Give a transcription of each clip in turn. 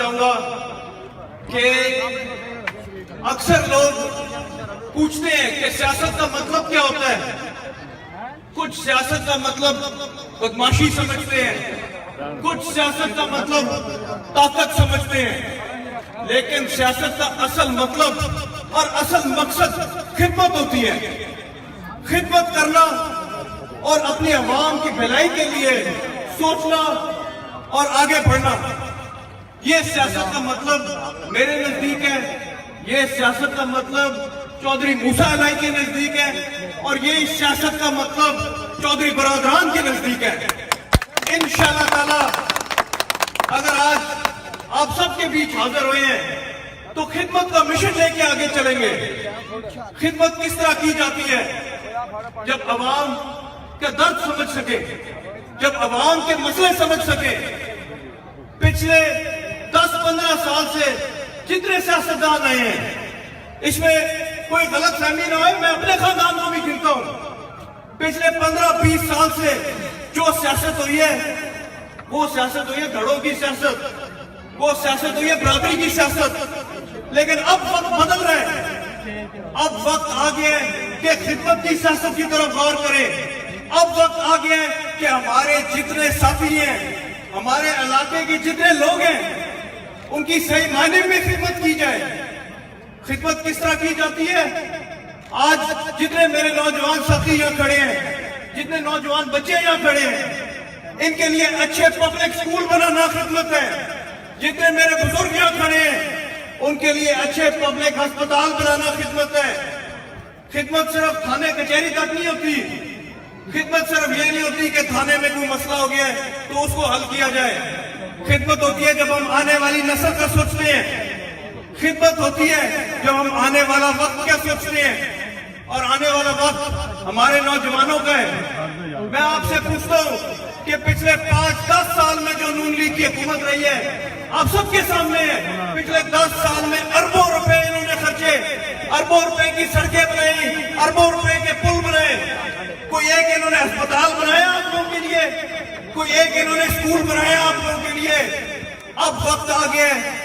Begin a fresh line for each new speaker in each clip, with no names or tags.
چاہوں گا کہ اکثر لوگ پوچھتے ہیں کہ سیاست کا مطلب کیا ہوتا ہے. کچھ سیاست کا مطلب بدماشی سمجھتے ہیں, کچھ سیاست کا مطلب طاقت سمجھتے ہیں, لیکن سیاست کا اصل مطلب اور اصل مقصد خدمت ہوتی ہے. خدمت کرنا اور اپنی عوام کی بھلائی کے لیے سوچنا اور آگے بڑھنا, یہ سیاست کا مطلب میرے نزدیک ہے. یہ سیاست کا مطلب چودھری موسیٰ علیہ کے نزدیک ہے, اور یہ سیاست کا مطلب چودھری برادران کے نزدیک ہے. انشاءاللہ تعالی اگر آج آپ سب کے بیچ حاضر ہوئے ہیں تو خدمت کا مشن لے کے آگے چلیں گے. خدمت کس طرح کی جاتی ہے؟ جب عوام کا درد سمجھ سکے, جب عوام کے مسئلے سمجھ سکے. پچھلے 10-15 سال سے جتنے سیاستدان آئے ہیں, اس میں کوئی غلط فہمی نہ ہوئے, میں اپنے خاندان کو بھی گنتا ہوں. پچھلے 15-20 سال سے جو سیاست ہوئی ہے وہ سیاست ہوئی ہے دھڑوں کی سیاست, وہ سیاست ہوئی ہے برادری کی سیاست. لیکن اب وقت بدل رہا ہے, اب وقت آ گیا ہے کہ خدمت کی سیاست کی طرف غور کریں. اب وقت آ گیا ہے کہ ہمارے جتنے ساتھی ہیں, ہمارے علاقے کے جتنے لوگ ہیں, ان کی صحیح معنی میں خدمت کی جائے. خدمت کس طرح کی جاتی ہے؟ آج جتنے میرے نوجوان ساتھی یہاں کھڑے ہیں, جتنے نوجوان بچے یہاں کھڑے ہیں, ان کے لیے اچھے پبلک سکول بنانا خدمت ہے. جتنے میرے بزرگ یہاں کھڑے ہیں, ان کے لیے اچھے پبلک ہسپتال بنانا خدمت ہے. خدمت صرف تھانے کچہری تک نہیں ہوتی. خدمت صرف یہ نہیں ہوتی کہ تھانے میں کوئی مسئلہ ہو گیا ہے تو اس کو حل کیا جائے. خدمت ہوتی ہے جب ہم آنے والی نسل کا سوچتے ہیں. خدمت ہوتی ہے جب ہم آنے والا وقت کیا سوچتے ہیں, اور آنے والا وقت ہمارے نوجوانوں کا ہے. میں آپ سے پوچھتا ہوں کہ پچھلے 5-10 سال میں جو نون لیگ کی حکومت رہی ہے, آپ سب کے سامنے ہے, پچھلے 10 سال میں اربوں روپے انہوں نے خرچے, اربوں روپے کی سڑکیں بنائی, اربوں روپے کے پل بنائے. کوئی ایک انہوں نے ہسپتال بنایا آپ لوگوں کے لیے, کوئی ایک انہوں نے اسکول بنایا آپ لوگوں کے لیے. اب وقت آ گیا ہے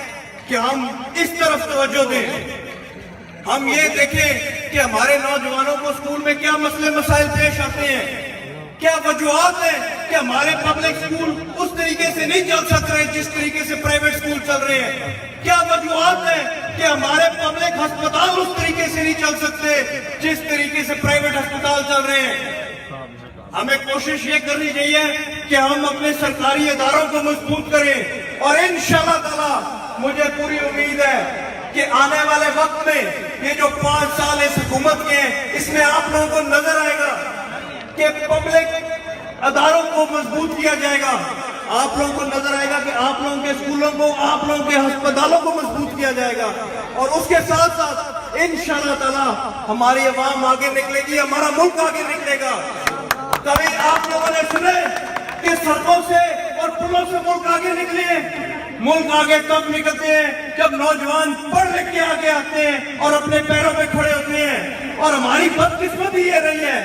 کہ ہم اس طرف توجہ دیں. ہم یہ دیکھیں کہ ہمارے نوجوانوں کو اسکول میں کیا مسئلے مسائل پیش آتے ہیں, کیا وجوہات ہیں کہ ہمارے پبلک اسکول اس طریقے سے نہیں چل سک رہے جس طریقے سے پرائیویٹ اسکول چل رہے ہیں. کیا وجوہات ہیں کہ ہمارے پبلک ہسپتال اس طریقے سے نہیں چل سکتے جس طریقے سے پرائیویٹ ہسپتال چل رہے ہیں. ہمیں کوشش یہ کرنی چاہیے کہ ہم اپنے سرکاری اداروں کو مضبوط کریں, اور انشاءاللہ تعالی مجھے پوری امید ہے کہ آنے والے وقت میں یہ جو 5 سال اس حکومت کے ہیں, اس میں آپ لوگوں کو نظر آئے گا کہ پبلک اداروں کو مضبوط کیا جائے گا. آپ لوگوں کو نظر آئے گا کہ آپ لوگوں کے اسکولوں کو, آپ لوگوں کے ہسپتالوں کو مضبوط کیا جائے گا. اور اس کے ساتھ ساتھ انشاءاللہ تعالی ہماری عوام آگے نکلے گی, ہمارا ملک آگے نکلے گا. کبھی آپ لوگوں نے سنے کہ سڑکوں سے اور پلوں سے ملک آگے نکلے ہیں؟ ملک آگے کب نکلتے ہیں جب نوجوان پڑھ لکھ کے آگے آتے ہیں اور اپنے پیروں پہ کھڑے ہوتے ہیں. اور ہماری بدقسمتی یہ رہی ہے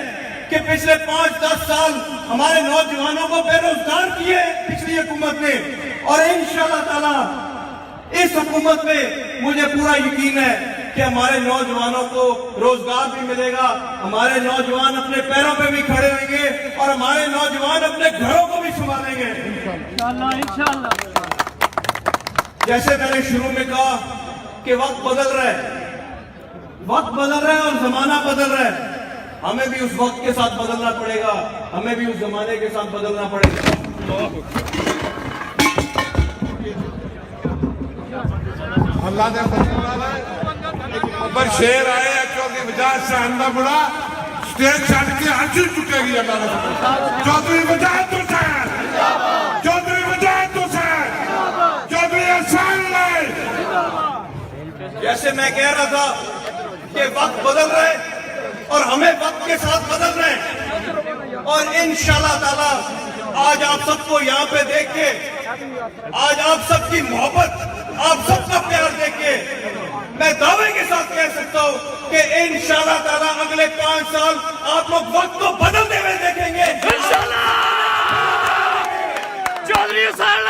کہ پچھلے 5-10 سال ہمارے نوجوانوں کو بے روزگار کیے پچھلی حکومت نے, اور انشاءاللہ تعالی اس حکومت میں مجھے پورا یقین ہے کہ ہمارے نوجوانوں کو روزگار بھی ملے گا, ہمارے نوجوان اپنے پیروں پہ بھی کھڑے ہوئیں گے, اور ہمارے نوجوان اپنے گھروں کو بھی سنبھالیں گے انشاءاللہ. جیسے میں نے شروع میں کہا کہ وقت بدل رہا ہے, وقت بدل رہا ہے اور زمانہ بدل رہا ہے. ہمیں بھی اس وقت کے ساتھ بدلنا پڑے گا, ہمیں بھی اس زمانے کے ساتھ بدلنا پڑے گا.
اللہ نے اوپر شیر آئے چودھری وجاہت سے اندھا بڑا اسٹیج چھڑ کے ہنسی چکے گی. اللہ نے چودھری وجاہت حسین, چودھری وجاہت حسین, چودھری احسان لائے.
جیسے میں کہہ رہا تھا کہ وقت بدل رہا ہے اور ہمیں وقت کے ساتھ بدل رہے ہیں, اور انشاءاللہ تعالی آج آپ سب کو یہاں پہ دیکھ کے, آج آپ سب کی محبت, آپ سب کا پیار دیکھ کے میں دعوے کے ساتھ کہہ سکتا ہوں کہ انشاءاللہ تعالی اگلے 5 سال آپ لوگ وقت کو بدلتے ہوئے دیکھیں گے انشاءاللہ. چودھری حسین